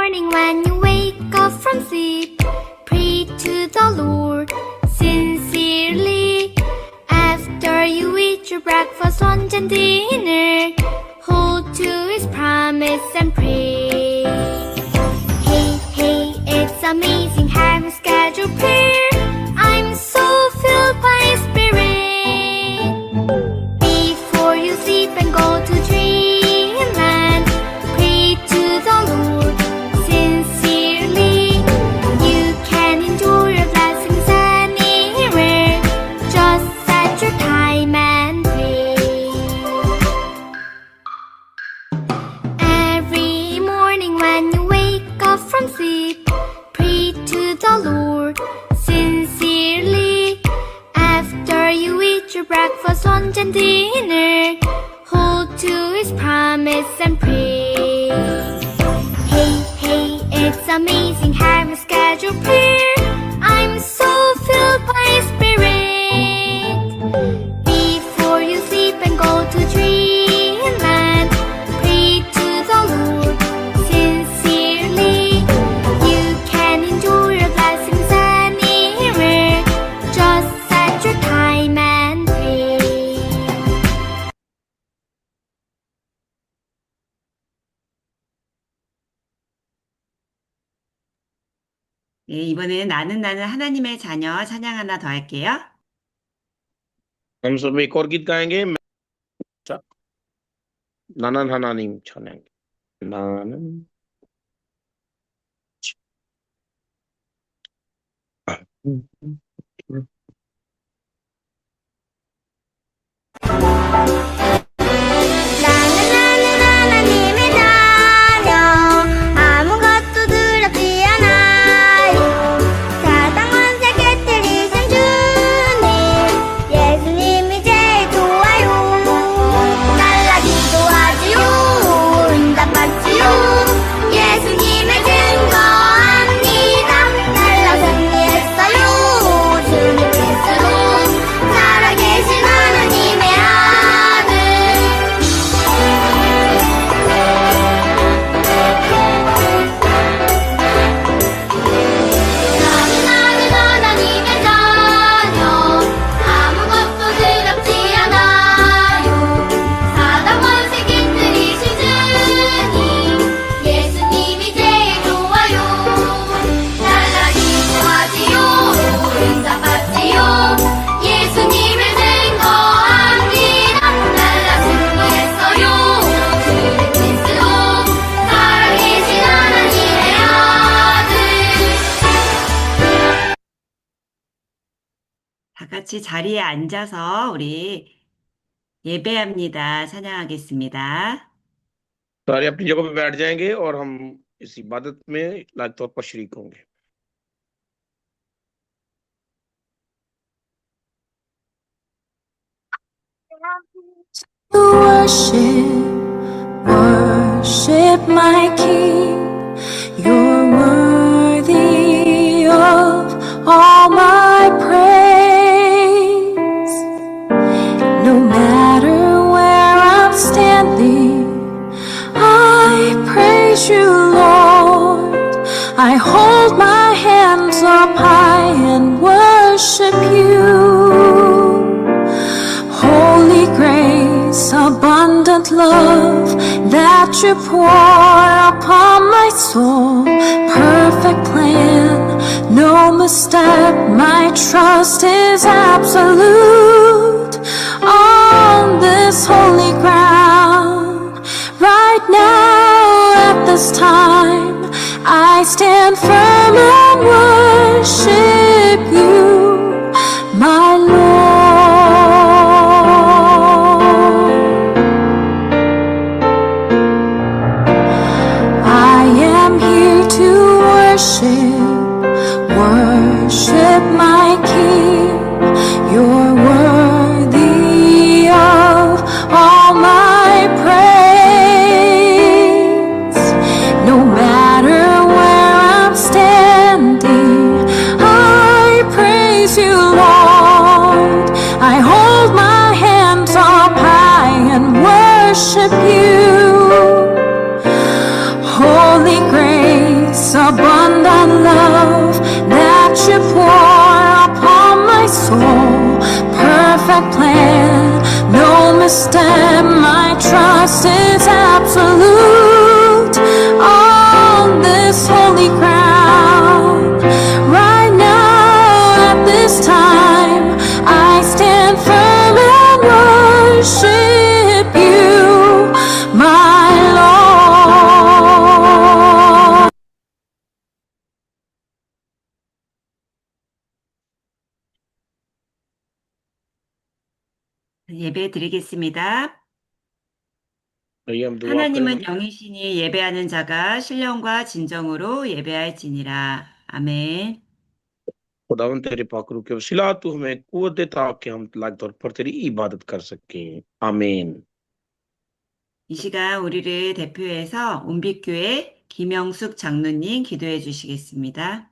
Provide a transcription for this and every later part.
morning when you wake up from sleep, pray to the Lord sincerely. After you eat your breakfast, lunch and dinner, hold to His promise and pray. Hey, hey, it's amazing how He scheduled prayer. I'm so filled by His Spirit. Before you sleep and go to dreamland, pray to the Lord sincerely. You can enjoy your blessings anywhere. Just set your time and pray. Every morning when you wake up from sleep, pray to the Lord sincerely. After you eat your breakfast, lunch and dinner, hold to His promise and pray. Hey, hey, it's amazing how He scheduled prayer. I'm so filled by His Spirit. Before you sleep and go to dreamland, pray to the Lord sincerely. You can enjoy your blessings anywhere. Just set your time and pray. 예, 이번에는 나는 하나님의 자녀 찬양 하나 더 할게요. हम सब एक और गीत गाएंगे 나는 하나님 찬양. 나는 나는 하나님의 자녀, 아무것도 두렵지 않아요. 사단 권세 깨뜨리신 주님, 예수님이 제일 좋아요. 달라기도 하지요, 응답받지요. 예수님을 증거합니다. 달라 승리했어요. 주님 그리스도 살아계신 하나님의 아들. 나는 하나님의 자녀, 아무것도 두렵지 않아요. 사단 권세 깨뜨리신 주님, 예수님이 제일 좋아요. 달라기도 하지요, 응답받지요. 예수님을 증거합니다. 달라 승리했어요. 주님 그리스도 살아계신 하나님의 아들. 다 같이 자리에 앉아서 우리 예배합니다. 찬양하겠습니다. सारे अपनी जगह पे बैठ जाएंगे और हम इस इबादत में लायक तौर पर शरीक होंगे. Worship my King. You're worthy of all my praise. No matter where I'm standing, I praise you, Lord. I hold my hands up high and worship you. Holy grace, abundant love that you pour upon my soul. Perfect plan, no misstep. My trust is absolute on this holy ground. Right now, at this time, I stand firm and worship you, my Lord. I am here to worship my King. You're worthy of all my praise. No matter where I'm standing, I praise you, Lord. I hold my hands up high and worship you. Holy grace, this abundant love that you pour upon my soul. Perfect plan, no misstep, my trust is absolute on this holy ground. Right now, at this time, I stand firm and worship you, my Lord. 예배 드리겠습니다. आइए हम दुआ 하나님은 करेंगे। 영이시니 예배하는 자가 신령과 진정으로 예배할지니라. 아멘. खुदावन तेरे पाक रूह के वसीला तू हमें कुव्वत दे ताकि हम लायक तौर पर तेरी इबादत कर सकें। आमीन। 이 시간 우리를 대표해서 운빛교회 김영숙 장로님 기도해 주시겠습니다.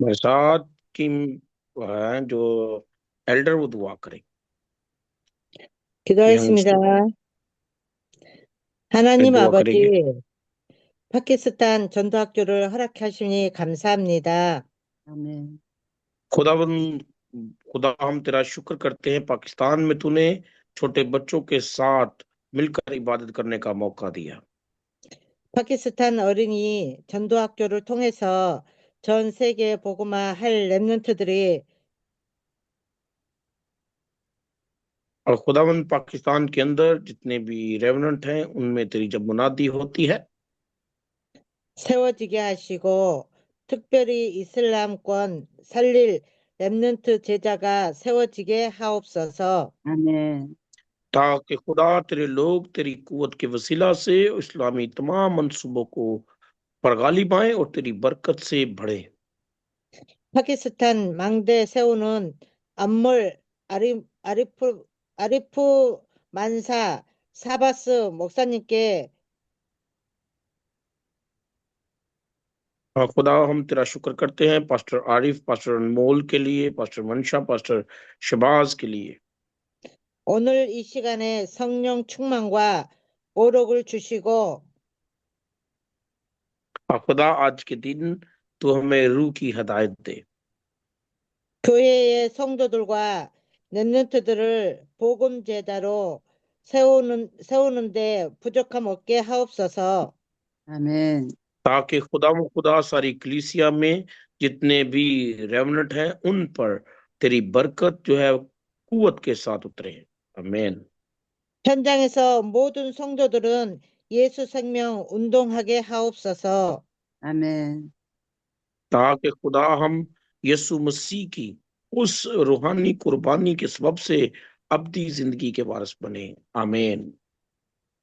मेरे साथ की हैं जो एल्डर वो दुआ करें। 기도하겠습니다. यंग 하나님 दुआ 아버지, करेंगे। 파키스탄 전도학교를 허락하시니 감사합니다. 아멘. खुदावन खुदा हम तेरा शुक्र करते हैं पाकिस्तान में तूने छोटे बच्चों के साथ मिलकर इबादत करने का मौका दिया। 파키스탄 어린이 전도학교를 통해서 전 세계에 복음화 할 렘넌트들이 और खुदावन पाकिस्तान के अंदर जितने भी रेवनेंट हैं उनमें तेरी जब मुनादी होती है 세워지게 하시고 특별히 이슬람권 살릴 렘넌트 제자가 세워지게 하옵소서. 아멘. ताकि खुदा तेरे लोग तेरी कुव्वत के वसीला से इस्लामी तमाम मंसूबों को पर गालिब आए और तेरी बरकत से बढ़े। 파키스탄 망대 세우는 안몰 아리프 만사 사바스 목사님께 खुदा हम तेरा शुक्र करते हैं पास्टर आरिफ, पास्टर अनमोल के लिए, पास्टर मंशा, पास्टर शबाज के लिए। 오늘 이 시간에 성령 충만과 오력을 주시고 खुदा आज के दिन तो हमें रूह की हदायत दे। 교회의 성도들과 렘넌트들을 복음 제자로 세우는데 부족함 없게 하옵소서. 아멘. ताकि खुदा सारी कलीसिया में जितने भी रेवनेंट हैं उन पर तेरी बरकत जो है कुव्वत के साथ उतरे। आमीन। 현장에서 모든 성도들은 예수 생명 운동하게 하옵소서. 아멘. ताकि खुदा हम यसु मसीह की उस रूहानी कुर्बानी के सबब से अब्दी जिंदगी के वारिस बने। आमीन।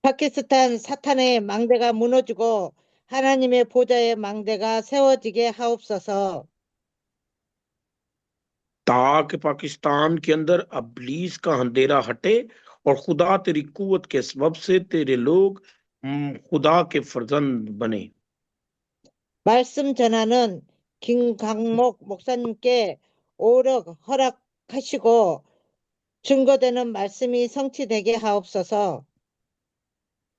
파키스탄 사탄의 망대가 무너지고 하나님의 보좌의 망대가 세워지게 하옵소서. ताकि पाकिस्तान के अंदर अबलीस का अंधेरा हटे और खुदा तेरी कुव्वत के सबब से तेरे लोग खुदा के फर्जंद बने। 말씀 전하는 김강목 목사님께 오력 허락하시고 증거되는 말씀이 성취되게 하옵소서.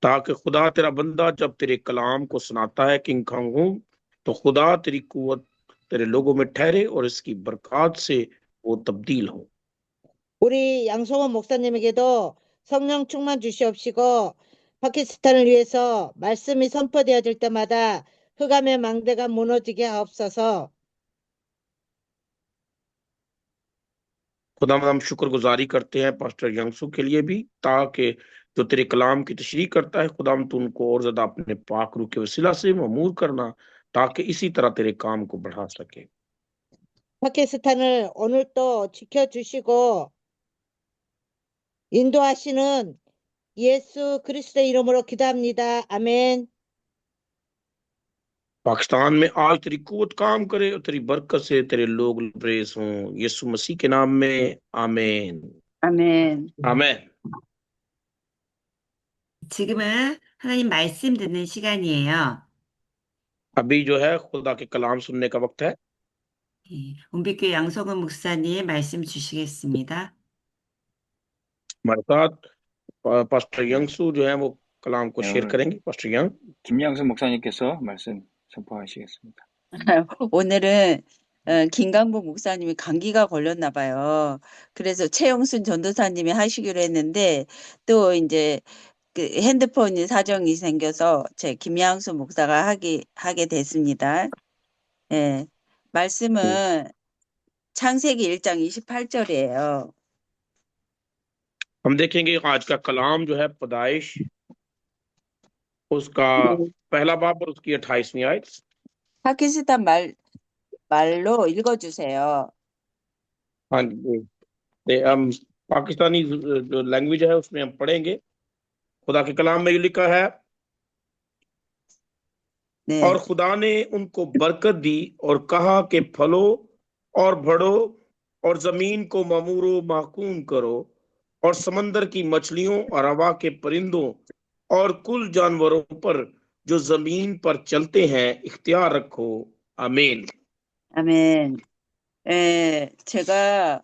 ताकि खुदा तेरा बंदा जब तेरे कलाम को सुनाता है किंग खांगू तो खुदा तेरी कुव्वत तेरे लोगों में ठहरे और इसकी बरकत से वो तब्दील हो। 우리 양성원 목사님에게도 성령 충만 주시옵시고 파키스탄을 위해서 말씀이 선포되어질 때마다 흑암의 망대가 무너지게 하옵소서. खुदा हम शुक्रगुजारी करते हैं पास्टर यंगसू के लिए भी ताकि जो तेरे कलाम की तशरीह करता है खुदा तू उनको और ज्यादा अपने पाक रूह के वसीला से ममूर करना ताकि इसी तरह तेरे काम को बढ़ा सके। 파키스탄을 오늘도 지켜주시고 인도하시는 예수 그리스도의 이름으로 기도합니다. 아멘. पाकिस्तान में आज तेरी कुव्वत काम करे और तेरी बरकत से तेरे लोग लबरेज हों यीशु मसीह के नाम में। आमीन। 아멘. आमीन। 지금은 하나님 말씀 듣는 시간이에요. अभी जो है खुदा के कलाम सुनने का वक्त है। 운빛교회 양성은 목사님 말씀 주시겠습니다. हमारे साथ पास्टर यंगसू जो है वो कलाम को शेयर 오늘 करेंगे। Pastor Young. 김양순 목사님께서 말씀 선포하시겠습니다. 오늘은 김강복 목사님이 감기가 걸렸나 봐요. 그래서 최영순 전도사님이 하시기로 했는데 또 이제 그 핸드폰이 사정이 생겨서 제 김양수 목사가 하게 됐습니다. 예. 말씀은 창세기 1장 28절이에요. हम देखेंगे आज का कलाम जो है पैदाइश उसका पहला बाब और उसकी 28वीं आयत। 파키스탄 말로 읽어주세요. हाँ जी, हम पाकिस्तानी जो लैंग्वेज है उसमें हम पढ़ेंगे। खुदा के कलाम में ये लिखा है, 네. और खुदा ने उनको बरकत दी और कहा कि फलो और बढ़ो और जमीन को ममूरो महकूम करो और समंदर की मछलियों और हवा के परिंदों और कुल जानवरों पर जो जमीन पर चलते हैं इख्तियार रखो। आमीन। 아멘. 예, 제가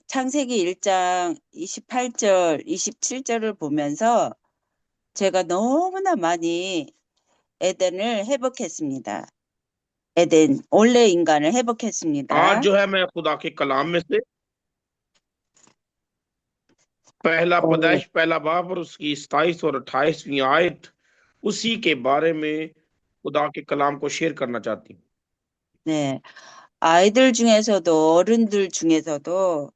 창세기 1장 28절, 27절을 보면서 제가 너무나 많이 에덴을 회복했습니다. 에덴, 원래 인간을 회복했습니다. आज जो है मैं खुदा के कलाम में से पहला पैदाइश पहला बाब और उसकी 27 और 28वीं आयत उसी के बारे में खुदा के कलाम को शेयर करना चाहती हूँ। 네, 아이들 중에서도 어른들 중에서도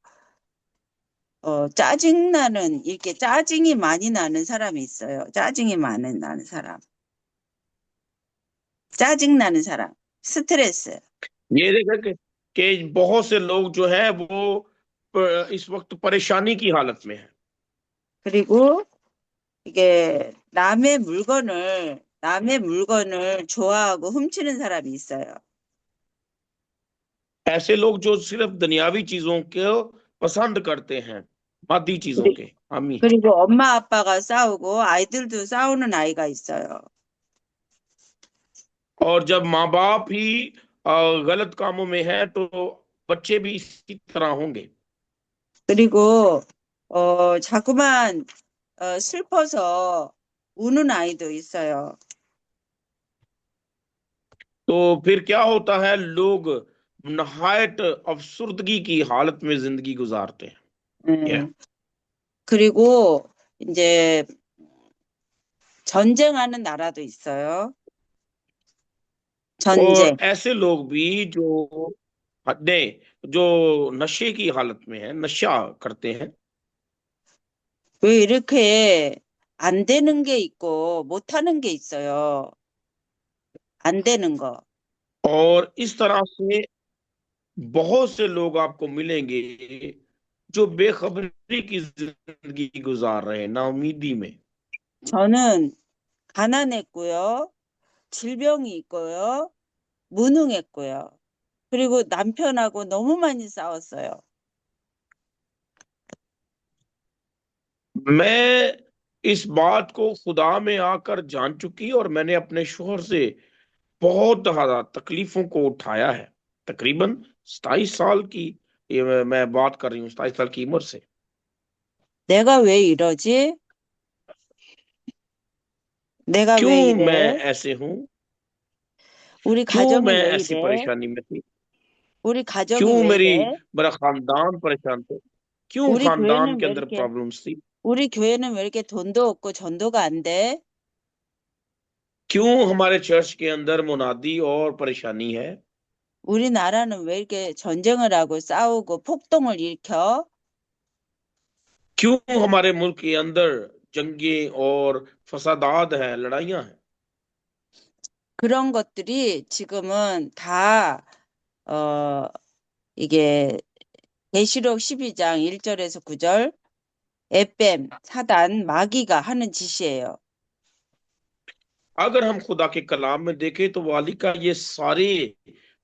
짜증나는 이렇게 짜증이 많이 나는 사람이 있어요. 짜증이 많이 나는 사람. 짜증 나는 사람. 스트레스. ये देखा कि बहुत से लोग जो है वो इस वक्त परेशानी की हालत में है। 그리고 이게 남의 물건을 좋아하고 훔치는 사람이 있어요. ऐसे लोग जो सिर्फ दुनियावी चीजों को पसंद करते हैं, मादी चीजों के। आमीन। 그리고 엄마 아빠가 싸우고 아이들도 싸우는 아이가 있어요. और जब माँ बाप ही गलत कामों में है तो बच्चे भी इसी तरह होंगे। 그리고 자꾸만 슬퍼서 우는 아이도 있어요. तो फिर क्या होता है, लोग नहायत अफसुर्दगी की हालत में जिंदगी गुजारते हैं। 예. 그리고 이제 전쟁하는 나라도 있어요. 전쟁. और ऐसे लोग भी जो नशे की हालत में है, नशा करते हैं। 왜 이렇게 안 되는 게 있고 못하는 게 있어요. 안 되는 거. और इस तरह से बहुत से लोग आपको मिलेंगे जो बेखबरी की जिंदगी गुजार रहे हैं, नाउमीदी में। 저는 가난했고요. 질병이 있고요. 무능했고요. 그리고 남편하고 너무 많이 싸웠어요. मैं इस बात को खुदा में आकर जान चुकी और मैंने अपने शोहर से बहुत ज्यादा तकलीफों को उठाया है। तकरीबन 27 साल की ये मैं बात कर रही हूँ, 27 साल की उम्र से। 내가 왜 이러지? 내가 왜 क्यों 이래? मैं ऐसे हूँ, 우리 क्यों 가정이 मैं 왜 ऐसी 이래? परेशानी में थी, 우리 가정이 क्यों 왜 이래? मेरा खानदान परेशान थे, क्यों 우리 खानदान 교회는 के 왜 अंदर 이렇게 प्रॉब्लम्स थी, 우리 교회는 왜 이렇게 돈도 없고 전도가 안 돼? क्यों हमारे चर्च के अंदर मुनादी और परेशानी है, 우리나라는 왜 이렇게 전쟁을 하고 싸우고 폭동을 일으켜? क्यों हमारे मुल्क के अंदर जंगें और फसादात हैं, लड़ाइयां हैं। 그런 것들이 지금은 다 이게 계시록 12장 1절에서 9절 에뱀, 사단, 마귀가 하는 짓이에요. अगर हम खुदा के कलाम में देखें तो वाली का ये सारे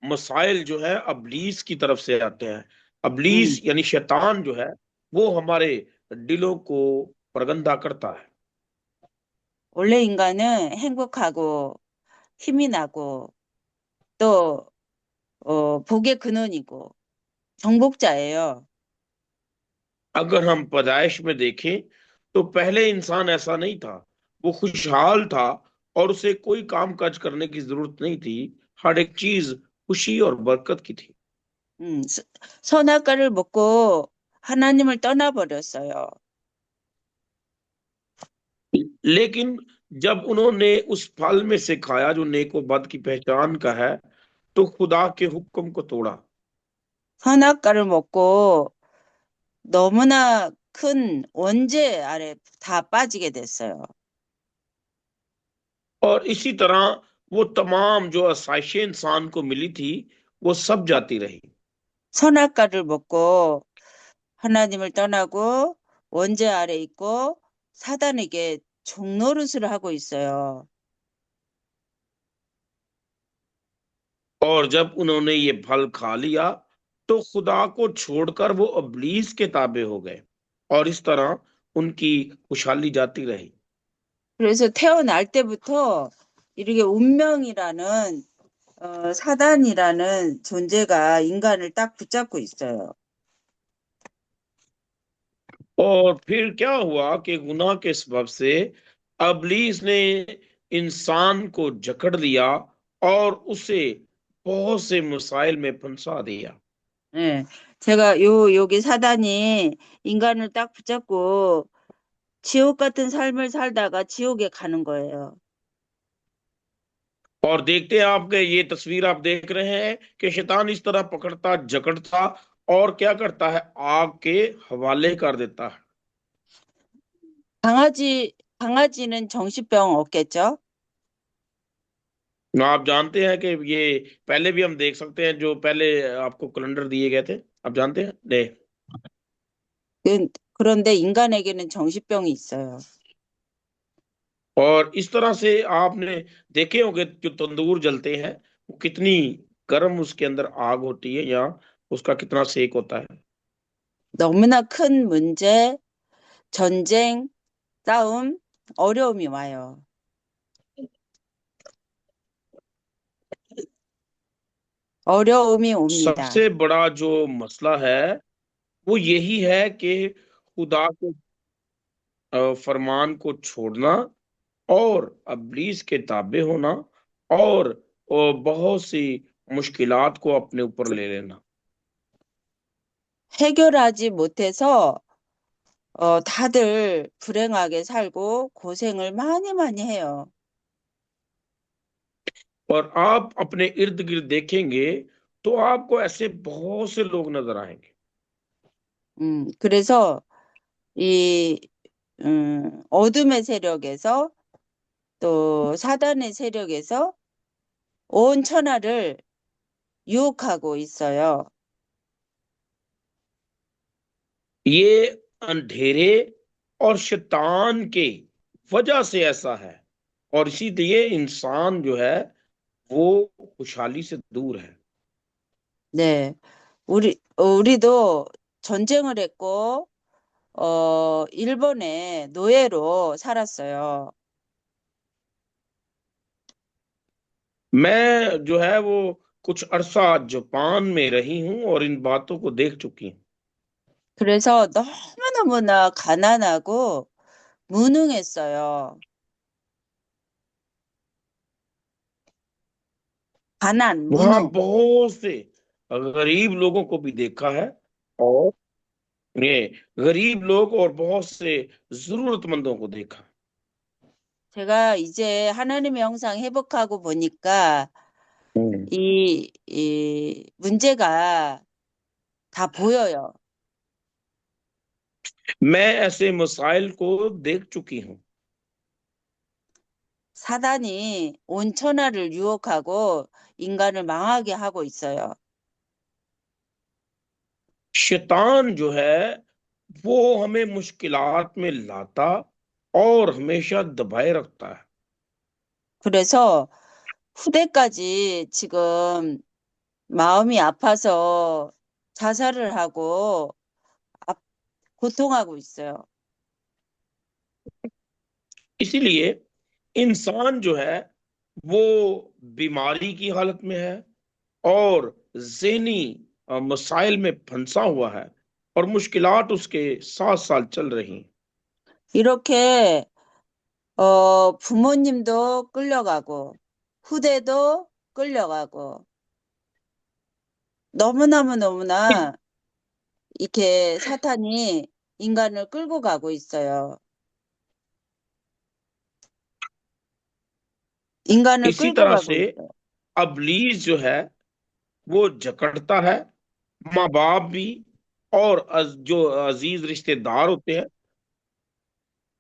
मसाइल जो है अबलीस की तरफ से आते हैं। अबलीस यानी शैतान जो है वो हमारे दिलों को परगंदा करता है। 원래 인간은 행복하고 힘이 나고 또 복의 근원이고 정복자예요. अगर हम पैदाइश में देखें तो पहले इंसान ऐसा नहीं था, वो खुशहाल था और उसे कोई काम काज करने की जरूरत नहीं थी। हर एक चीज खुशी और बरकत की थी। 선악과를 먹고 하나님을 떠나버렸어요. लेकिन जब उन्होंने उस फल में से खाया जो नेक और बद की पहचान का है, तो खुदा के हुक्म को तोड़ा। 선악과를 먹고 너무나 큰 원죄 아래 다 빠지게 됐어요. और इसी तरह वो तमाम जो आसाइशें इंसान को मिली थी, वो सब जाती रही। 선악과를 먹고 하나님을 떠나고 원죄 아래 있고 사단에게 종노릇을 하고 있어요. और जब उन्होंने ये फल खा लिया, तो खुदा को छोड़कर वो इब्लीस के ताबे हो गए, और इस तरह उनकी खुशहाली जाती रही। 그래서 태어날 때부터 이렇게 운명이라는 사단이라는 존재가 인간을 딱 붙잡고 있어요. और फिर क्या हुआ कि गुनाह के सबब से इब्लीस ने इंसान को जकड़ लिया और उसे बहुत से मसाइल में फंसा दिया। 예, 제가 여기 사단이 인간을 딱 붙잡고 지옥 같은 삶을 살다가 지옥에 가는 거예요. और देखते हैं आपके ये तस्वीर आप देख रहे हैं कि शैतान इस तरह पकड़ता जकड़ता और क्या करता है, आग के हवाले कर देता है। 강아지는 정신병 없겠죠? आप जानते हैं कि ये पहले भी हम देख सकते हैं, जो पहले आपको कैलेंडर दिए गए थे, आप जानते हैं नहीं। 그런데 인간에게는 정신병이 있어요. और इस तरह से आपने देखे होंगे जो तंदूर जलते हैं, वो कितनी गर्म उसके अंदर आग होती है या उसका कितना सेक होता है। 너무나 큰 문제, 전쟁, 싸움, 어려움이 와요. 어려움이 옵니다. सबसे बड़ा जो मसला है वो यही है कि खुदा के फरमान को छोड़ना और इब्लीस के ताबे होना और बहुत सी मुश्किलात को अपने ऊपर ले लेना। 해결하지 못해서 다들 불행하게 살고 고생을 많이 해요. और आप अपने इर्द गिर्द देखेंगे तो आपको ऐसे बहुत से लोग नजर आएंगे। 그래서 이 어둠의 세력에서 또 사단의 세력에서 온 천하를 유혹하고 있어요. ये अंधेरे और शैतान के वजह से ऐसा है, और इसीलिए इंसान जो है वो खुशहाली से दूर है। 네, 우리도 전쟁을 했고 일본의 노예로 살았어요. मैं जो है वो कुछ अरसा जापान में रही हूं और इन बातों को देख चुकी हूँ। 그래서 너무너무나 가난하고 무능했어요. 가난, वहां 무능. बहुत से गरीब लोगों को भी देखा है, और ये गरीब लोग और बहुत से जरूरतमंदों को देखा। 제가 이제 하나님의 형상 회복하고 보니까 이 문제가 다 보여요. मैं ऐसे मसाइल को देख चुकी हूँ। 사단이 온 천하를 유혹하고 인간을 망하게 하고 있어요. शैतान जो है वो हमें मुश्किलात में लाता और हमेशा दबाए रखता है। 그래서 후대까지 지금 마음이 아파서 자살을 하고 고통하고 있어요. इसीलिए इंसान जो है वो बीमारी की हालत में है और ज़हनी मसाइल में फंसा हुआ है, और मुश्किलात उसके 7 साल चल रही हैं। 이렇게 부모님도 끌려가고, 후대도 끌려가고, 너무나 이렇게 사탄이 인간을 끌고 가고 있어요. 인간을 इसी 끌고 तरह 가고 से 있어요. अबलीस जो है वो जकड़ता है, माँ बाप भी और जो अजीज रिश्तेदार होते हैं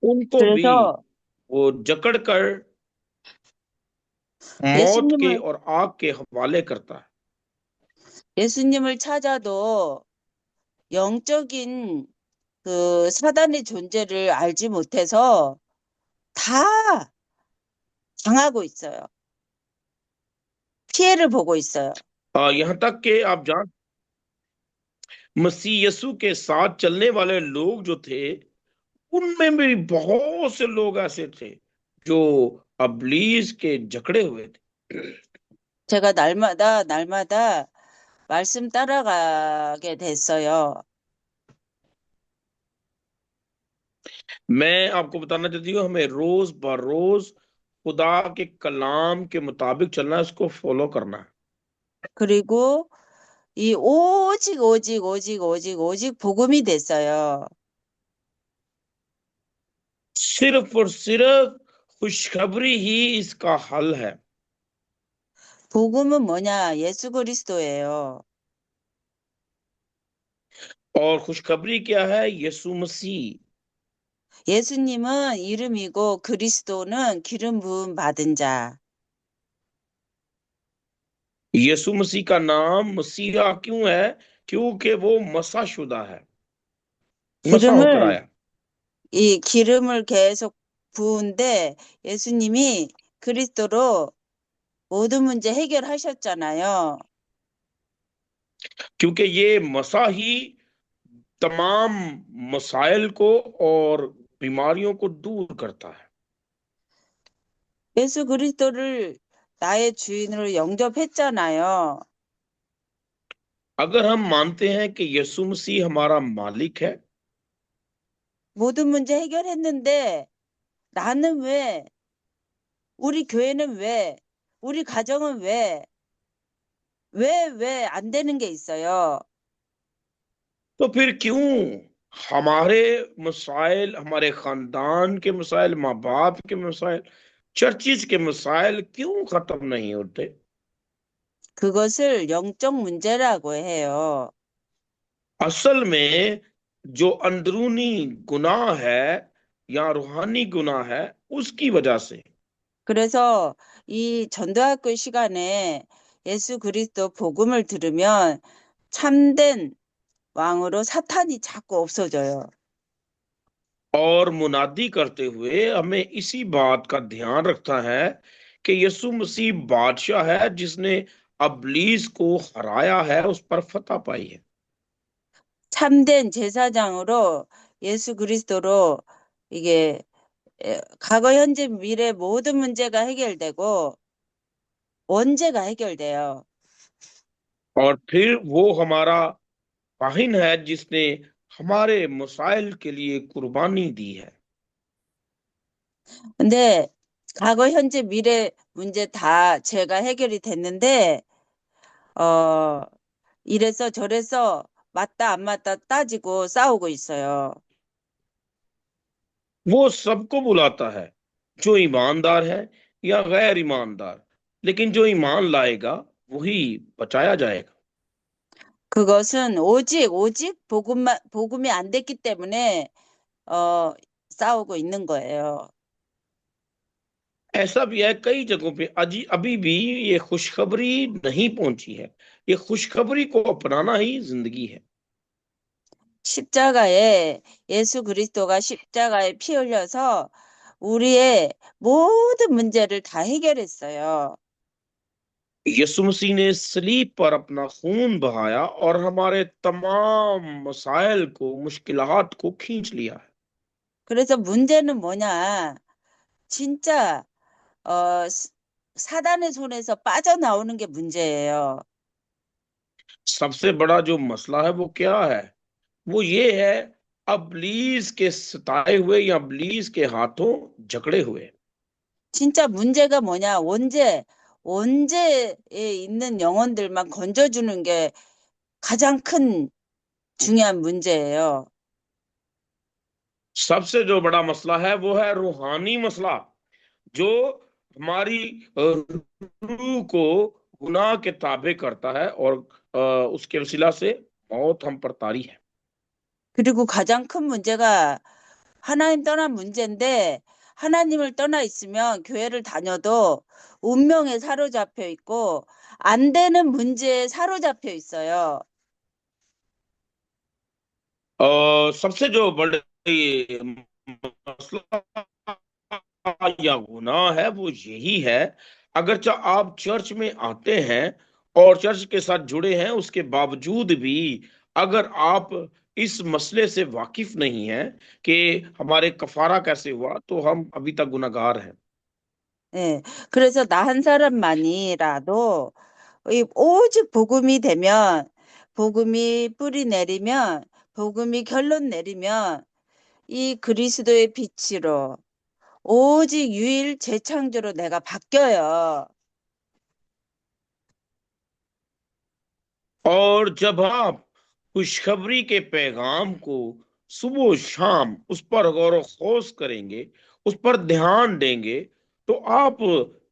उनको भी 그래서 वो जकड़ कर मौत के 예수님을, और आग के हवाले करता है। 예수님을 찾아도 영적인 그 사단의 존재를 알지 못해서 다 당하고 있어요. 피해를 보고 있어요. यहाँ तक कि आप जान मसीह यीशु के साथ चलने वाले लोग जो थे उनमें भी बहुत से लोग ऐसे थे जो अबलीस के जकड़े हुए थे। 제가 날마다 말씀 따라가게 됐어요. मैं आपको बताना चाहती हूँ हमें रोज बरोज खुदा के कलाम के मुताबिक चलना है, उसको फॉलो करना है। 그리고 이 오직 복음이 됐어요. सिर्फ और सिर्फ खुशखबरी ही इसका हल है। 복음은 뭐냐? 예수 그리스도예요. और खुशखबरी क्या है? यीशु मसीह। 예수님은 이름이고 그리스도는 기름 부음 받은 자. यीशु मसीह का नाम मसीहा क्यों है? क्योंकि वो मसाशुदा है, मसा होकर 기름을 आया। 이 기름을 계속 부은데 예수님이 그리스도로 모든 문제 해결하셨잖아요. क्योंकि ये मसा ही तमाम मसाइल को और बीमारियों को दूर करता है। 예수 그리스도를 나의 주인으로 영접했잖아요. अगर हम मानते हैं कि यीशु मसीह हमारा मालिक है, 모든 문제 해결했는데 나는 왜, 우리 교회는 왜, 우리 가정은 왜 안 되는 게 있어요? तो फिर क्यों हमारे मसाइल, हमारे खानदान के मसाइल, माँ बाप के मसाइल, चर्चिज के मसाइल क्यों खत्म नहीं होते? 그것을 영적 문제라고 해요. असल में जो अंदरूनी गुनाह है या रूहानी गुनाह है उसकी वजह से। 그래서 이 전도학교 시간에 예수 그리스도 복음을 들으면 참된 왕으로 사탄이 자꾸 없어져요. और मुनादी करते हुए हमें इसी बात का ध्यान रखना है कि यीशु मसीह बादशाह है जिसने अबलीस को हराया है, उस पर फतह पाई है। 참된 제사장으로 예수 그리스도로 이게 과거, 현재, 미래 모든 문제가 해결되고 원죄가 해결돼요. और फिर वो हमारा वाहिन है जिसने हमारे मसाइल के लिए कुर्बानी दी है। 근데 과거, 현재, 미래 문제 다 제가 해결이 됐는데 이래서 저래서 맞다 안 맞다 따지고 싸우고 있어요. वो सबको बुलाता है, जो ईमानदार है या गैर ईमानदार, लेकिन जो ईमान लाएगा वही बचाया जाएगा। 그것은 오직 복음이 안 됐기 때문에 싸우고 있는 거예요. ऐसा भी है कई जगहों पे अभी भी ये खुशखबरी नहीं पहुंची है। ये खुशखबरी को अपनाना ही जिंदगी है। 십자가에 예수 그리스도가 십자가에 피 흘려서 우리의 모든 문제를 다 해결했어요. यीशु मसीह ने सलीब पर अपना खून बहाया और हमारे तमाम मसाइल को, मुश्किलात को खींच लिया है। 그래서 문제는 뭐냐? 진짜 사단의 손에서 빠져나오는 게 문제예요. सबसे बड़ा जो मसला है वो क्या है? वो ये है अबलीस के सताए हुए या अबलीस के हाथों जकड़े हुए। 진짜 문제가 뭐냐? 원죄에 있는 영혼들만 건져주는 게 가장 큰 중요한 문제예요. सबसे जो बड़ा मसला है वो है रूहानी मसला, जो हमारी रूह को गुनाह के ताबे करता है और उसके वसीला से मौत हम पर तारी है। 그리고 가장 큰 문제가 하나님 떠난 문제인데 하나님을 떠나 있으면 교회를 다녀도 운명에 사로잡혀 있고 안 되는 문제에 사로잡혀 있어요. सबसे जो बड़ी मसला या गुनाह है वो यही है, अगरचे आप चर्च में आते हैं और चर्च के साथ जुड़े हैं, उसके बावजूद भी अगर आप इस मसले से वाकिफ नहीं हैं कि हमारे कफारा कैसे हुआ, तो हम अभी तक गुनहगार हैं। 예, 그래서 나 한 사람만이라도 오직 복음이 되면, 복음이 뿌리 내리면, 복음이 결론 내리면 이 그리스도의 빛으로 오직 유일 재창조로 내가 바뀌어요. और जब आप खुशखबरी के पैगाम को सुबह शाम उस पर गौर व खोज करेंगे, उस पर ध्यान देंगे, तो आप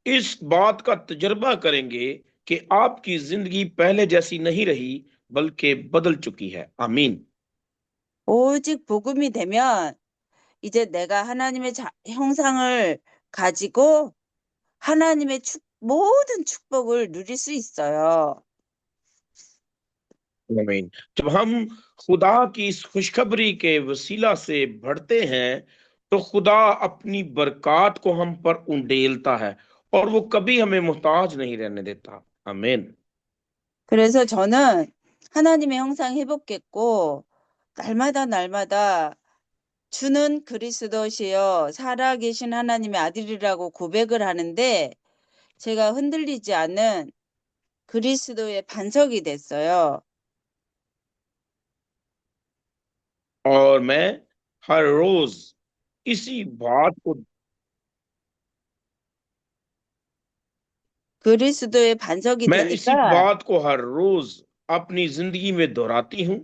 इस बात का तजर्बा करेंगे कि आपकी जिंदगी पहले जैसी नहीं रही, बल्कि बदल चुकी है। आमीन। 오직 복음이 되면 이제 내가 하나님의 형상을 가지고 하나님의 모든 축복을 누릴 수 있어요. आमीन। जब हम खुदा की इस खुशखबरी के वसीला से बढ़ते हैं, तो खुदा अपनी बरक़ात को हम पर उंडेलता है और वो कभी हमें मोहताज नहीं रहने देता। आमीन। 그래서 저는 하나님의 형상 회복했고 날마다 주는 그리스도시여 살아계신 하나님의 아들이라고 고백을 하는데 제가 흔들리지 않는 그리스도의 반석이 됐어요. और मैं हर रोज इसी बात को 그리스도의 반석이 मैं इसी 되니까 बात को हर रोज अपनी जिंदगी में दोहराती हूँ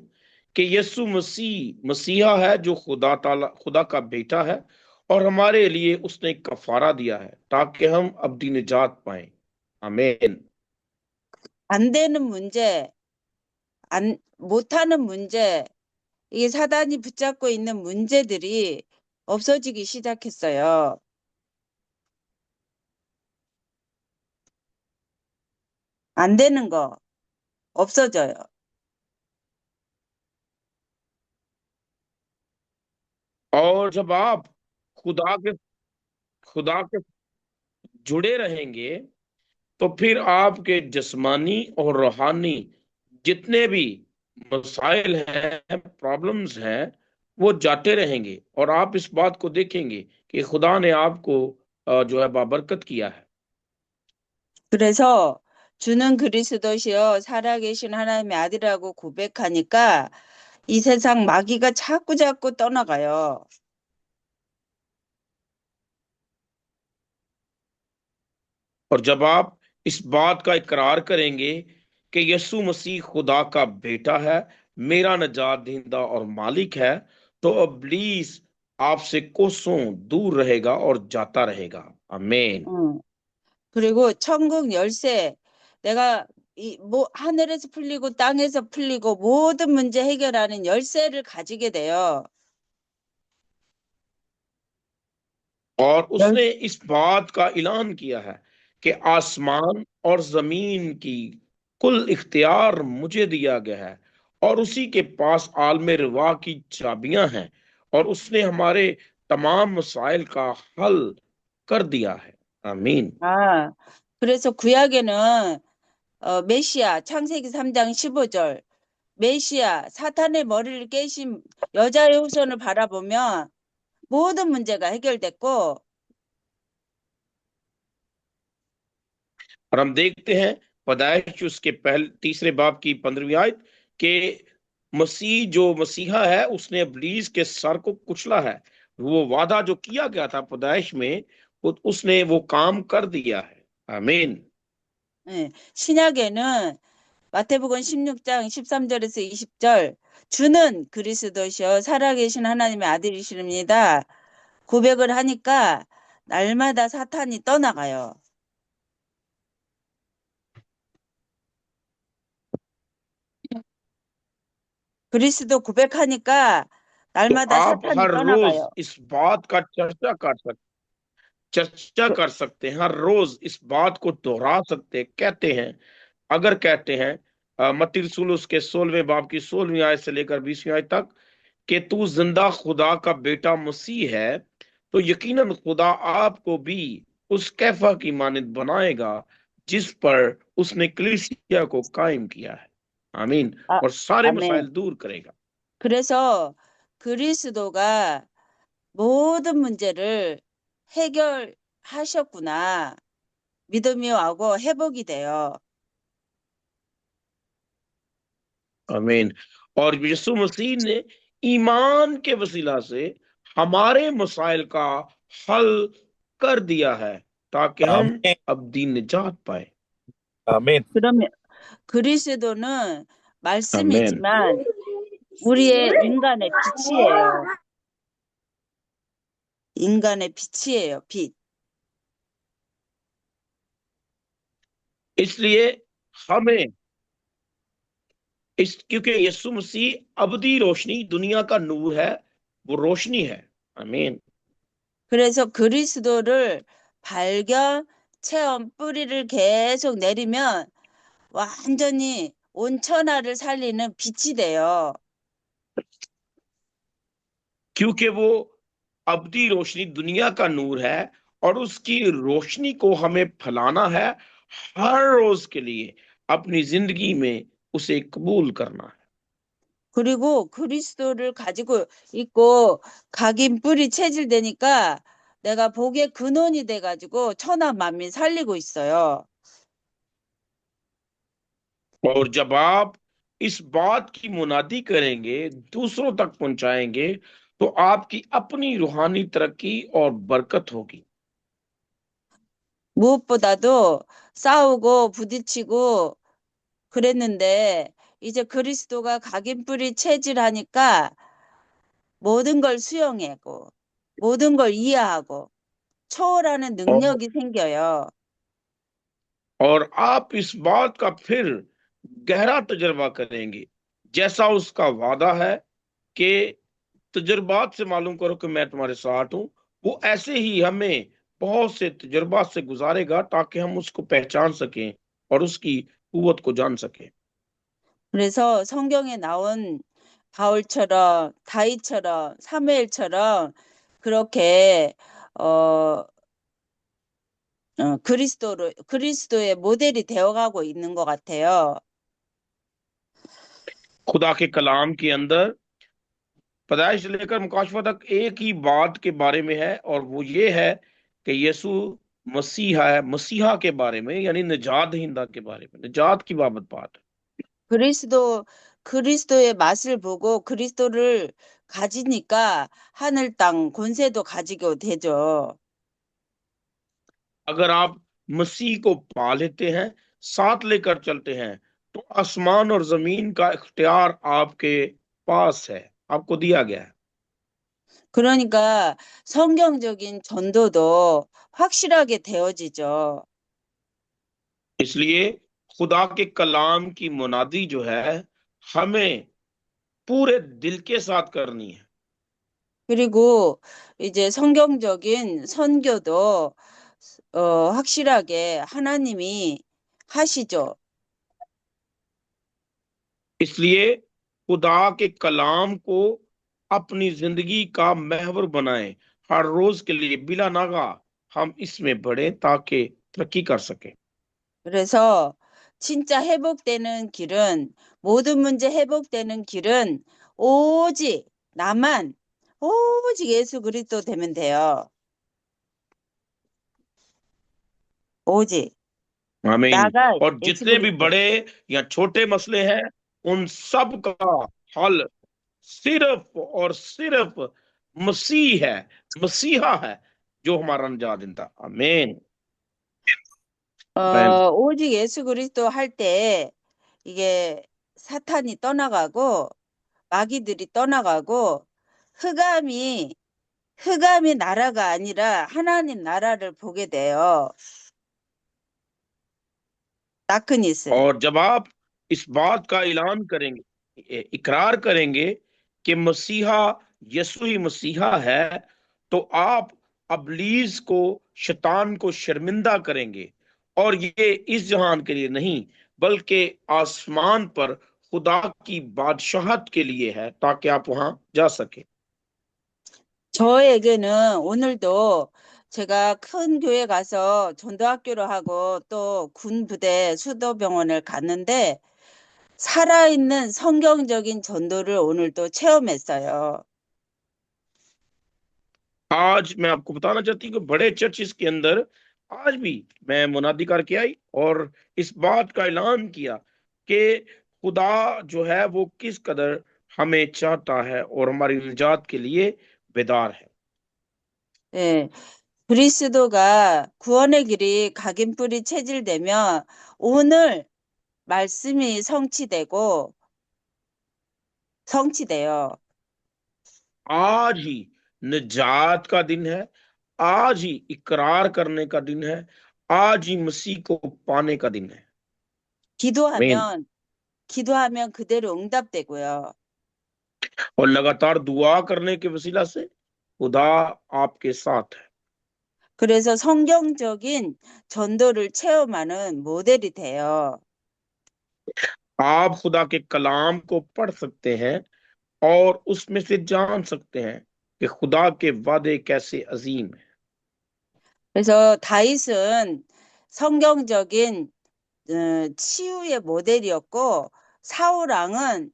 कि यीशु मसीह मसीहा है, जो खुदा का बेटा है, और हमारे लिए उसने एक कफारा दिया है ताकि हम अब्दी निजात पाएं। आमीन। 안 되는 문제, 못하는 문제, 이게 사단이 붙잡고 있는 문제들이 없어지기 시작했어요. 안 되는 거 없어져요. और जब आप खुदा के खुदा के जुड़े रहेंगे, तो फिर आपके जिस्मानी और रूहानी जितने भी मसाइल हैं, प्रॉब्लम्स हैं, वो जाते रहेंगे और आप इस बात को देखेंगे कि खुदा ने आपको जो है बाबरकत किया है। 그래서 주는 그리스도시여 살아계신 하나님의 아들이라고 고백하니까 이 세상 마귀가 자꾸 떠나가요. और जब आप इस बात का इकरार करेंगे कि यीशु मसीह खुदा का बेटा है, मेरा नजात दहिंदा और मालिक है, तो इब्लीस आपसे कोसों दूर रहेगा और जाता रहेगा। आमीन। 그리고 천국 열쇠, 내가 하늘에서 풀리고 땅에서 풀리고 모든 문제 해결하는 열쇠를 가지게 돼요. और उसने इस बात का ऐलान किया है कि आसमान और जमीन की कुल इख्तियार मुझे दिया गया है और उसी के पास आलमे रवा की चाबियां हैं, और उसने हमारे तमाम मसाइल का हल कर दिया है। आमीन। 아, 그래서 구약에는 메시아 창세기 3장 15절 메시아 사탄의 머리를 깨신 여자의 후손을 바라보면 모든 문제가 해결됐고 और हम देखते हैं पैदाइश उसके पहले तीसरे बाब की 15वीं आयत के मसीह जो मसीहा है उसने इब्लीस के सर को कुचला है। वो वादा जो किया गया था पैदाइश में, उसने वो काम कर दिया है। आमीन। 예, 신약에는 마태복음 16장 13절에서 20절 주는 그리스도시여 살아계신 하나님의 아들이십니다. 고백을 하니까 날마다 사탄이 떠나가요. 그리스도 고백하니까 तो 날마다 आप 사탄이 हर रोज 떠나가요. इस बात का चर्चा 그- कर सकते हैं, हर रोज इस बात को दोहरा सकते कहते हैं। अगर कहते हैं मत्ती रसूल उसके 16वें बाब की 16वीं आयत से लेकर 20वीं आयत तक कि तू जिंदा खुदा का बेटा मसीह है, तो यकीनन खुदा आपको भी उस कैफा की मानद बनाएगा जिस पर उसने कलीसिया को कायम किया है। आमीन। 아, और सारे 아멘. मसाइल दूर करेगा। 그래서 그리스도가 모든 문제를 해결하셨구나. 믿음이 오고 회복이 돼요. आमीन। और यीशु मसीह ने ईमान के वसीला से हमारे मसाइल का हल कर दिया है ताकि हम 아멘. अब्दी निजात पाए। 아멘. 그러면 그리스도는 आमीन। 말씀이지만 우리의 인간의 빛이에요. 인간의 빛이에요. 빛. इसलिए हमें क्योंकि यीशु मसीह अब्दी रोशनी, दुनिया का नूर है, वो रोशनी है। आमीन। 그래서 그리스도를 발견, 체험, 뿌리를 계속 내리면 완전히 온 천하를 살리는 빛이 돼요. क्योंकि वो अब्दी रोशनी दुनिया का नूर है और उसकी रोशनी को हमें फैलाना है, हर रोज के लिए अपनी जिंदगी में उसे कबूल करना है। 그리고 그리스도를 가지고 있고 각인 뿌리 체질되니까 내가 복의 근원이 돼가지고 천하 만민 살리고 있어요. और जब आप इस बात की मुनादी करेंगे, दूसरों तक पहुंचाएंगे, तो आपकी अपनी रूहानी तरक्की और बरकत होगी। 무엇보다도 싸우고 부딪히고 그랬는데 이제 그리스도가 각인 뿌리 체질하니까 모든 걸 수용하고 모든 걸 이해하고 초월하는 और, 능력이 생겨요. और आप इस बात का फिर गहरा तजर्बा करेंगे, जैसा उसका वादा है कि तजुर्बात से मालूम करो कि मैं तुम्हारे साथ हूं। वो ऐसे ही हमें बहुत से तजुर्बात से गुजारेगा ताकि हम उसको पहचान सकें और उसकी कुव्वत को जान सकें। 그래서 성경에 나온 바울처럼 다윗처럼 사무엘처럼 그렇게 그리스도의 모델이 되어가고 있는 것 같아요. खुदा के कलाम के अंदर पैदाइश से लेकर मुकाशफा तक एक ही बात के बारे में है, और वो ये है कि यीशु मसीहा है, मसीहा के बारे में, यानी निजात दहिंदा के बारे में, निजात की बाबत बात है। 그리스도의 맛을 보고 그리스도를 가지니까 하늘 땅 권세도 가지게 되죠. अगर आप मसीह को पा लेते हैं, साथ लेकर चलते हैं, तो आसमान और जमीन का इख्तियार आपके पास है, आपको दिया गया है। 그러니까 성경적인 전도도 확실하게 되어지죠. इसलिए खुदा के कलाम की मुनादी जो है हमें पूरे दिल के साथ करनी है। 그리고 이제 성경적인 선교도 확실하게 하나님이 하시죠. इसलिए खुदा के कलाम को अपनी जिंदगी का महवर बनाएं, हर रोज के लिए बिला नागा हम इसमें बढ़े ताकि तरक्की कर सके। 그래서 진짜 회복되는 길은 모든 문제 회복되는 길은 오직 나만 오직 예수 그리스도 되면 돼요. 오직 आमीन। 나가 और 예수 जितने भी 그리스도. बड़े या छोटे मसले हैं, उन सब का हल सिर्फ और सिर्फ मसीह है, मसीहा है जो हमारा निजात देता। आमीन। आमीन। 오직 예수 그리스도 할 때 이게 사탄이 떠나가고 마귀들이 떠나가고 흑암이 흑암의 나라가 아니라 하나님 나라를 보게 돼요. 다크니스. और जब आप इस बात का ऐलान करेंगे, इकरार करेंगे कि मसीहा यीशु ही मसीहा है, तो आप अबलीस को, शैतान को शर्मिंदा करेंगे। और ये इस जहान के लिए नहीं बल्कि आसमान पर खुदा की बादशाहत के लिए है, ताकि आप वहां जा सके। 저에게는 오늘도 제가 큰 교회 가서 전도학교를 하고 또 군부대 수도병원을 갔는데 살아있는 성경적인 전도를 오늘도 체험했어요. आज मैं आपको बताना चाहती हूँ कि बड़े चर्चिस के अंदर आज भी मैं मुनादी करके आई और इस बात का ऐलान किया कि खुदा जो है वो किस कदर हमें चाहता है और हमारी निजात के लिए बेदार है। 예, 그리스도가 구원의 길이 각인뿔이 체질되면 오늘 말씀이 성취돼요. आज ही निजात का दिन है, आज ही इकरार करने का दिन है, आज ही मसीह को पाने का दिन है। आमीन। 기도하면 그대로 응답되고요. और लगातार दुआ करने के वसीला से खुदा आपके साथ है। 그래서 성경적인 전도를 체험하는 모델이 돼요. आप खुदा के कलाम को पढ़ सकते हैं और उसमें से जान सकते हैं कि खुदा के वादे कैसे अजीम है। 그래서 다윗은 성경적인 치유의 모델이었고 사울 왕은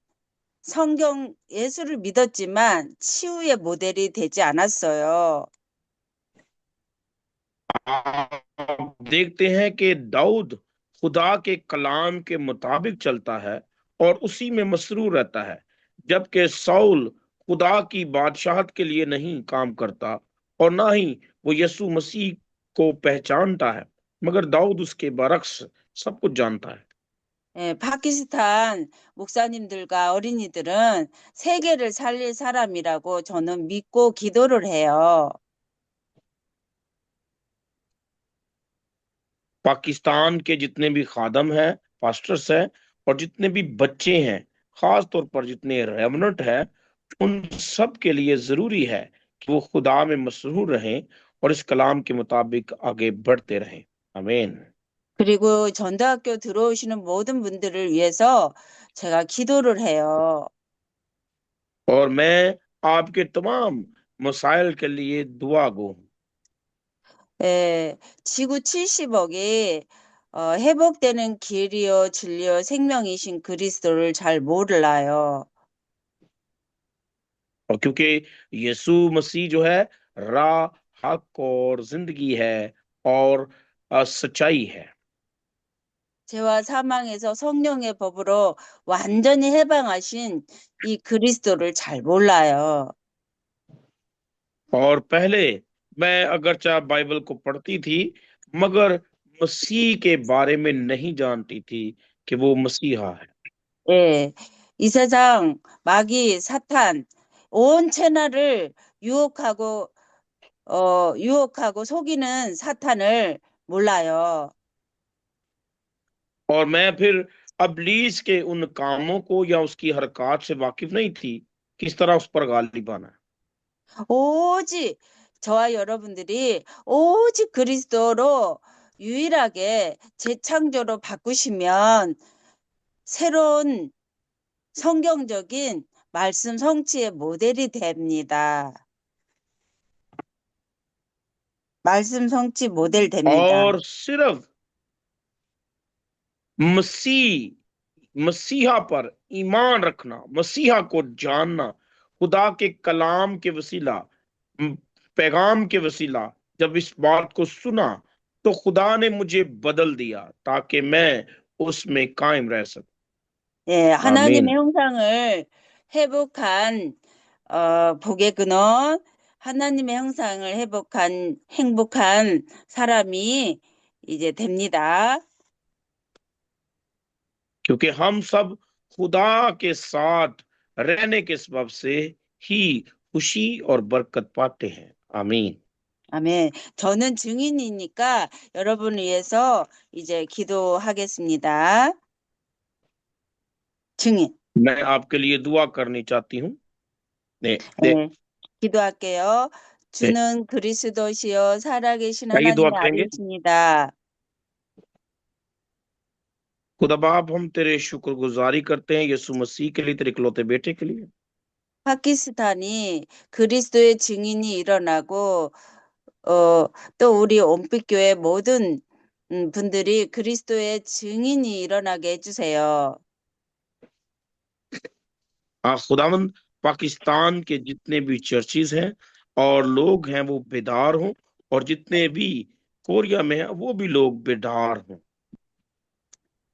성경 예수를 믿었지만 치유의 모델이 되지 않았어요. आप देखते हैं कि दाऊद खुदा के कलाम के मुताबिक चलता है और उसी में मसरूर रहता है, जबकि साउल खुदा की बादशाहत के लिए नहीं काम करता और ना ही वो यीशु मसीह को पहचानता है, मगर दाऊद उसके बरक्स सब कुछ जानता है। 예, 파키스탄 목사님들과 어린이들은 세계를 살릴 사람이라고 저는 믿고 기도를 해요. पाकिस्तान के जितने भी खादम हैं, पास्टर्स हैं और जितने भी बच्चे हैं, खास तौर पर जितने रेवनेंट हैं, उन सब के लिए जरूरी है कि वो खुदा में मसरूर रहें और इस कलाम के मुताबिक आगे बढ़ते रहें। आमीन। 그리고 전도학교 들어오시는 모든 분들을 위해서 제가 기도를 해요. और मैं आपके तमाम मसाइल के लिए दुआ गो हूं। 예, 지구 70억이 회복되는 길이요, 진리요, 생명이신 그리스도를 잘 몰라요. और क्योंकि यीशु मसीह जो है राह, हक और जिंदगी है और सच्चाई है। 죄와 사망에서 성령의 법으로 완전히 해방하신 이 그리스도를 잘 몰라요. और पहले मैं अगरचा बाइबल को पढ़ती थी, मगर मसीह के बारे में नहीं जानती थी कि वो मसीहा है। 예, 이 세상 마귀 사탄 온 채널을 유혹하고 속이는 사탄을 몰라요. और मैं फिर अबलीस के उन कामों को या उसकी हरकत से वाकिफ नहीं थी, किस तरह उस पर गालिब आना है। 오직 저와 여러분들이 오직 그리스도로 유일하게 재창조로 바꾸시면 새로운 성경적인 말씀 성취의 모델이 됩니다. 말씀 성취 모델 됩니다. और सिर्फ मसीहा पर ईमान रखना, मसीहा को जानना, खुदा के कलाम के वसीला, पैगाम के वसीला, जब इस बात को सुना तो खुदा ने मुझे बदल दिया ताकि मैं उसमें कायम रह सकूं। 예, 하나님의 아멘. 형상을 회복한 복의 근원, 하나님의 형상을 회복한 행복한 사람이 이제 됩니다. क्योंकि हम सब खुदा के साथ रहने के सबब से ही खुशी और बरकत पाते हैं। आमीन। 아멘. 저는 증인이니까 여러분을 위해서 이제 기도하겠습니다. 증인. मैं आपके लिए दुआ करनी चाहती हूँ। 네, 네, 네, 기도할게요. 주는 그리스도시요 살아계신 आइए दुआ 하나님의 करेंगे। 아들이십니다. खुदा बाप, हम तेरे शुक्रगुजारी करते हैं यीशु मसीह के लिए, तेरे इकलौते बेटे के लिए। 파키스탄이 그리스도의 증인이 일어나고 또 우리 온빛교회 모든 분들이 그리스도의 증인이 일어나게 해주세요. खुदावंद पाकिस्तान के जितने भी चर्चिज हैं और लोग हैं वो बेदार हों, और जितने भी कोरिया में हैं वो भी लोग बेदार हों।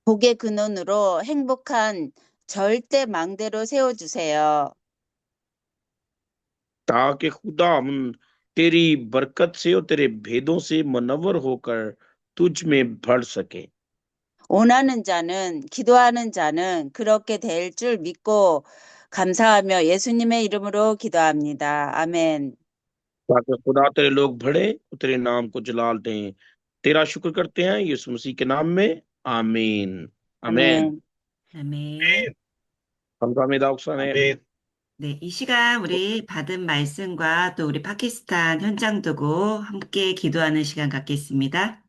복의 근원으로 행복한 절대 망대로 세워주세요. ताकि खुदा हम तेरी बरकत से और तेरे भेदों से मुनव्वर होकर तुझ में बढ़ सके। 원하는 자는, 기도하는 자는 그렇게 될 줄 믿고 감사하며 예수님의 이름으로 기도합니다. 아멘. ताकि खुदा तेरे लोग बढ़े और तेरे नाम को जलाल दें। तेरा शुक्र करते हैं यीशु मसीह के नाम में। आमीन। आमीन। 아멘. 감사합니다, 옥사네. 네, 이 시간 우리 받은 말씀과 또 우리 파키스탄 현장 두고 함께 기도하는 시간 갖겠습니다.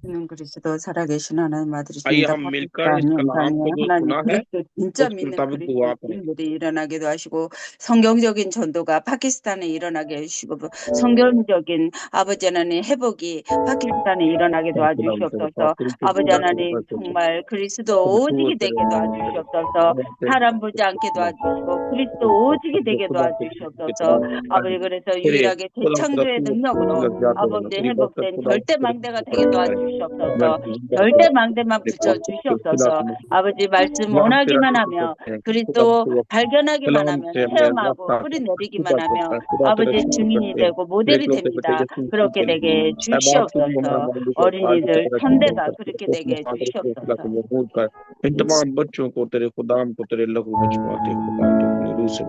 주는 그리스도 살아계신 하나님 आइए 아들이십니다. हम मिलकर इस 파키스탄 कलाम 현장에 को जो 하나님 सुना है 그리스도 진짜 उसके 믿는 मुताबिक दुआ करें। 그리스도인들이 일어나기도 하시고 성경적인 전도가 파키스탄에 일어나게 해주시고 성경적인 아버지 하나님 회복이 파키스탄에 일어나게 도와주시옵소서. 아버지 하나님 정말 그리스도 오직이 되게 도와주시옵소서. 사람 보지 않게 도와주시고 그리스도 오직이 되게 도와주시옵소서. 아버지 그래서 유일하게 재창조의 능력으로 아버지 회복된 절대 망대가 되게 도와주시옵소서. 절대 망대만 붙여주시옵소서. 아버지 말씀 원하기만 하며 그리스도 발견하기만 하면 체험하고 뿌리내리기만 하며 아버지 증인이 되고 모델이 됩니다. 그렇게 되게 주시옵소서. 어린이들 천대가 그렇게 되게 주시옵소서. इन तमाम बच्चों को तेरे खुदाम को तेरे लहू में छुपाते खुदा जो अपनी रूह से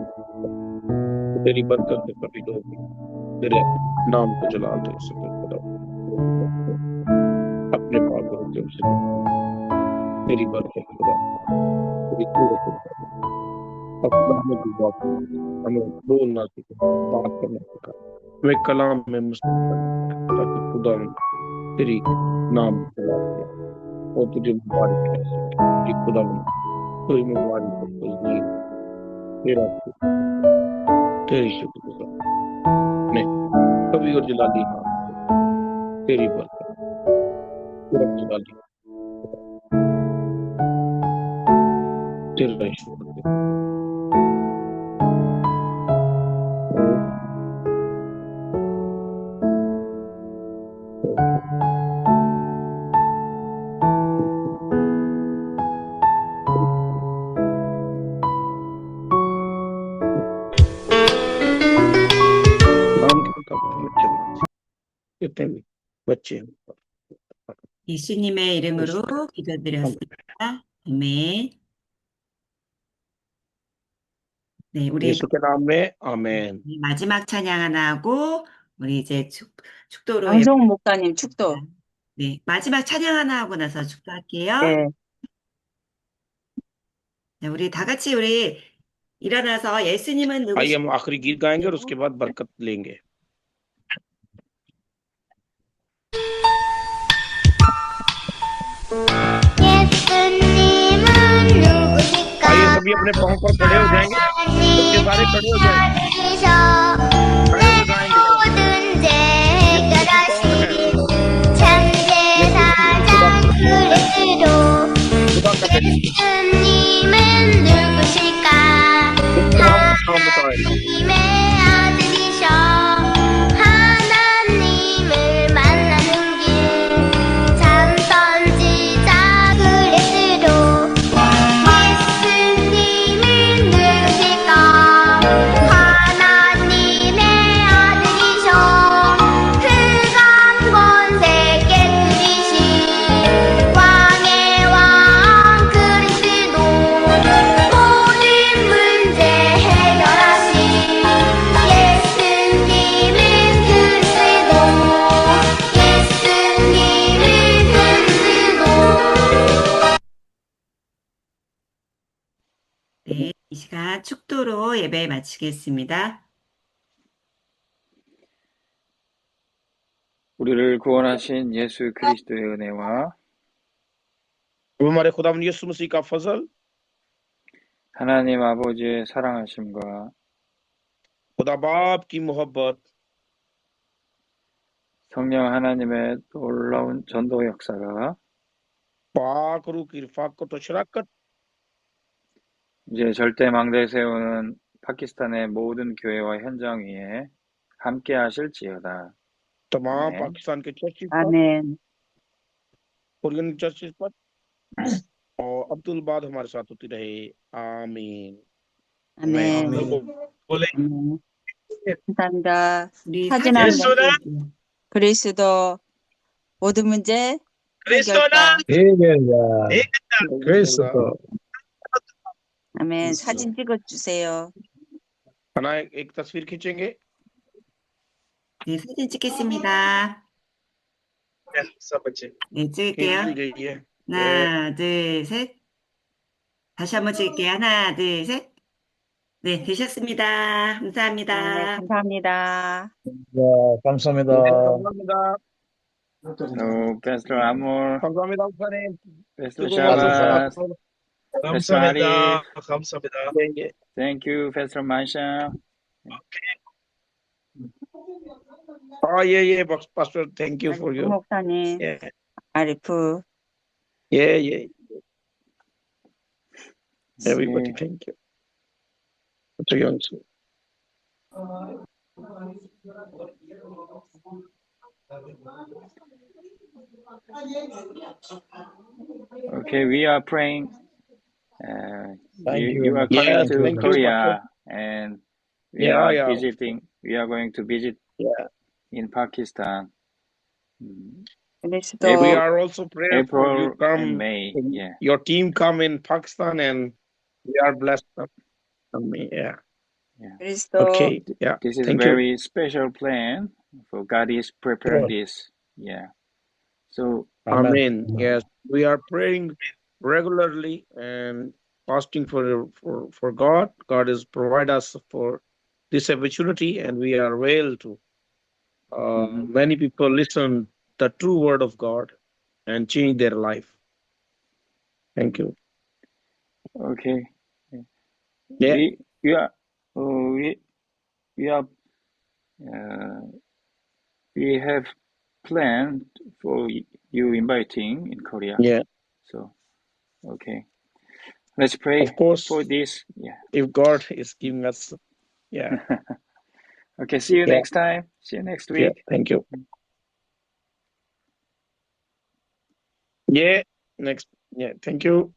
तेरी बरकत से कभी लोग तेरे नाम को जलाते सके खुदा अपने पाक होते उसे तेरी बरकत खुदा तेरी कुव्वत अब हमें दुआ हमें बोलना सीखा, बात करना सीखा, हमें कलाम में मुस्तकिल ताकि खुदा तेरी नाम जलाते और तुझे मुबारक कर सके खुदा कोई मुबारक कोई नहीं तेरा तेरी शुक्रगुजार नहीं कभी और जलाली नाम तेरी बरकत पूरा जलाली तेरा शुक्र कितने भी बच्चे हैं 예수님의 이름으로 기도드렸습니다. 아멘. 네, 우리 यीशु के नाम में आमीन। 마지막 찬양 하나 하고 우리 이제 축도로 양성 목사님 축도. 네, 마지막 찬양 하나 하고 나서 축도할게요. 네. 네, 우리 다 같이 우리 일어나서 예수님은 आइए 누구시고 हम आखिरी गीत गाएंगे और उसके बाद बरकत लेंगे। 예수님은 누구실까? आइए सभी अपने पांव पर खड़े हो जाएंगे, बच्चे सारे खड़े हो जाएंगे, खड़े हो जाएंगे। 모든 죄 해결하시는 참제사장 그리스도 खुदा का बेटा 예수님은 누구실까? नाम बताएं। 하나님의 아들이셔 하나님을 만나는 길 참 선지자 그리스도 예수님은 누구실까? 시간 축도로 예배 마치겠습니다. 우리를 구원하신 예수 그리스도의 은혜와 हमारे खुदावंद यीशु मसीह का फजल, 하나님 아버지의 사랑하심과 खुदा बाप की मोहब्बत, 성령 하나님의 놀라운 전도 역사가 पाक रूह की रफ़ाक़त और शराकत 이제 절대 망대에 세우는 파키스탄의 모든 교회와 현장 위에 함께 하실지어다. तमाम 아멘. पाकिस्तान के चर्चिस पर, 아멘. कुरियन चर्चिस पर और अब्दुल बाद हमारे साथ होती रहे। आमीन। 아멘. बोले 아멘. 감사합니다. 우리 사진 사진 한 한번 번. 찍을게요. 그리스도 모든 문제 그리스도나 해결자. 해결자 그리스도. 아멘. 사진 찍어주세요. हना एक तस्वीर खींचेंगे। 네, 사진 찍겠습니다. सब बच्चे 네, खींच 찍을게요. ली गई है। 하나, 둘, 셋. 다시 한번 찍을게요. 하나, 둘, 셋. 네, 되셨습니다. 네, 감사합니다. 감사합니다. 감사합니다. 감사합니다. Pastor Amor, 감사합니다, 목사님. Pastor 수고 Shabbat, 많으셨습니다. Pastor Arif, 감사합니다. 예, 예. thank you, Pastor Masha. 예, pastor, thank you for 아리프 your, 목사님, 예, 아리프. 예. Everybody, thank you. 저기 영수. Okay, we are praying. Thank you. You are Yeah, coming to thank you, Korea, and we Yeah, are yeah. visiting. We are going to visit Yeah. in Pakistan. 그리스도 We are also praying for you April and come, May. Yeah. your team come in Pakistan and we are blessed. Yeah. 그리스도 Okay. Yeah. This is a Thank you. very special plan. For God is preparing this. Yeah. So Amen. Yes, we are praying regularly and fasting for God. God has provided us for this opportunity, and we are well to. Many people listen the true word of God and change their life. Thank you. okay. Yeah. We have planned for you inviting in Korea. Yeah. So, okay. Let's pray Of course, for this. Yeah. if God is giving us, yeah, Okay. See you Yeah. next time. See you next yeah. week. Thank you. Yeah. Next. Yeah. Thank you.